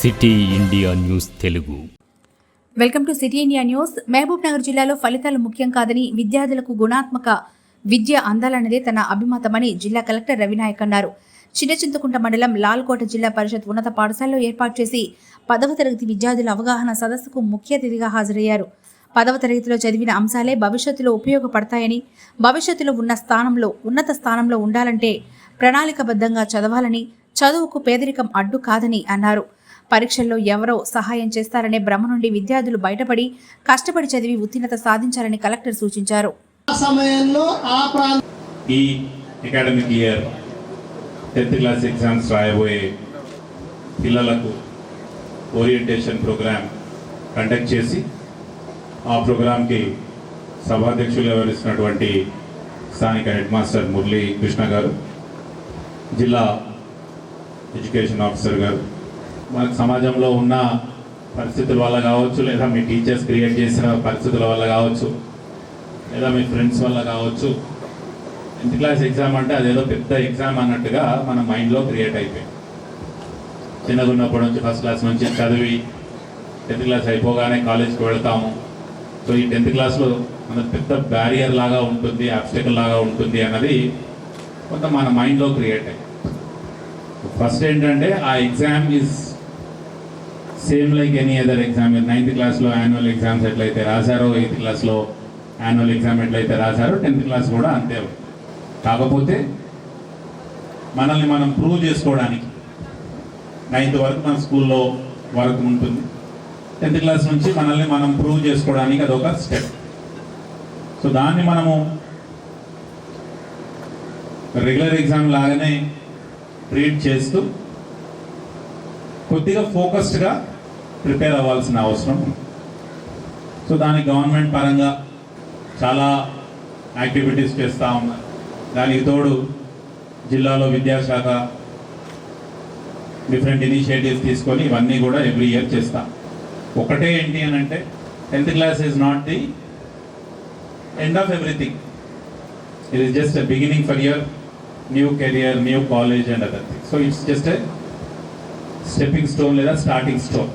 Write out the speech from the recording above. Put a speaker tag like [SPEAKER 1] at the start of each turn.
[SPEAKER 1] City India news Telugu.
[SPEAKER 2] Welcome to city India news. Mahabubnagar జిల్లాలో ఫలితాలు ముఖ్యం కాదని విద్యార్థులకు గుణాత్మక విద్య అందాలన్నదే తన అభిమతమని జిల్లా కలెక్టర్ రవినాయక్ అన్నారు. చిన్నచింతకుంట మండలం లాల్కోట జిల్లా పరిషత్ ఉన్నత పాఠశాలలో ఏర్పాటు చేసి 10వ తరగతి విద్యార్థుల అవగాహన సదస్సుకు ముఖ్య అతిథిగా హాజరయ్యారు. 10వ తరగతిలో చదివిన అంశాలే భవిష్యత్తులో ఉపయోగపడతాయని, భవిష్యత్తులో ఉన్నత స్థానంలో ఉండాలంటే ప్రణాళికబద్ధంగా చదవాలని, చదువుకు పేదరికం అడ్డు కాదని అన్నారు. పరీక్షల్లో ఎవరో సహాయం చేస్తారనే భ్రమ నుండి విద్యార్థులు బయటపడి కష్టపడి చదివి ఉత్తీర్ణత సాధించాలని కలెక్టర్ సూచించారు.
[SPEAKER 3] ఈ academic year 10th class exams రాయబోయే పిల్లలకు ఓరియంటేషన్ ప్రోగ్రామ్ కండక్ట్ చేసి ఆ ప్రోగ్రాంకి సభాధ్యక్షులు వ్యవహరిస్తున్నటువంటి స్థానిక హెడ్ మాస్టర్ మురళీ కృష్ణ గారు, జిల్లా ఎడ్యుకేషన్ ఆఫీసర్ గారు, మనకు సమాజంలో ఉన్న పరిస్థితుల వల్ల కావచ్చు, లేదా మీ టీచర్స్ క్రియేట్ చేసిన పరిస్థితుల వల్ల కావచ్చు, లేదా మీ ఫ్రెండ్స్ వల్ల కావచ్చు, 10th క్లాస్ ఎగ్జామ్ అంటే అదేదో పెద్ద ఎగ్జామ్ అన్నట్టుగా మన మైండ్లో క్రియేట్ అయిపోయింది. చిన్నగా ఉన్నప్పటి నుంచి ఫస్ట్ క్లాస్ నుంచి చదివి 10th క్లాస్ అయిపోగానే కాలేజ్కి వెళ్తాము. సో ఈ 10th క్లాస్లో మన పెద్ద బ్యారియర్ లాగా ఉంటుంది, ఆబ్స్టకల్ లాగా ఉంటుంది అన్నది కొంత మన మైండ్లో క్రియేట్ అయ్యింది. ఫస్ట్ ఏంటంటే ఆ exam is same like any other exam. 9th క్లాస్లో యాన్యువల్ ఎగ్జామ్స్ ఎట్లయితే రాశారో, 8th క్లాస్లో యాన్యువల్ ఎగ్జామ్ ఎట్లయితే రాశారో, 10th క్లాస్ కూడా అంతే. కాకపోతే మనల్ని మనం ప్రూవ్ చేసుకోవడానికి 9th వరకు మన స్కూల్లో వరకు ఉంటుంది. 10th క్లాస్ నుంచి మనల్ని మనం ప్రూవ్ చేసుకోవడానికి అదొక స్టెప్. సో దాన్ని మనము రెగ్యులర్ ఎగ్జామ్ లాగానే ట్రీట్ చేస్తూ కొద్దిగా ఫోకస్డ్గా ప్రిపేర్ అవ్వాల్సిన అవసరం ఉంది. సో దానికి గవర్నమెంట్ పరంగా చాలా యాక్టివిటీస్ చేస్తూ ఉన్నారు. దానికి తోడు జిల్లాలో విద్యాశాఖ డిఫరెంట్ ఇనిషియేటివ్స్ తీసుకొని ఇవన్నీ కూడా ఎవ్రీ ఇయర్ చేస్తాం. ఒకటే ఏంటి అని అంటే 10th class is not the end of everything. It is just a beginning for your new career, new college and other things. So it's just a stepping stone లేదా starting stone.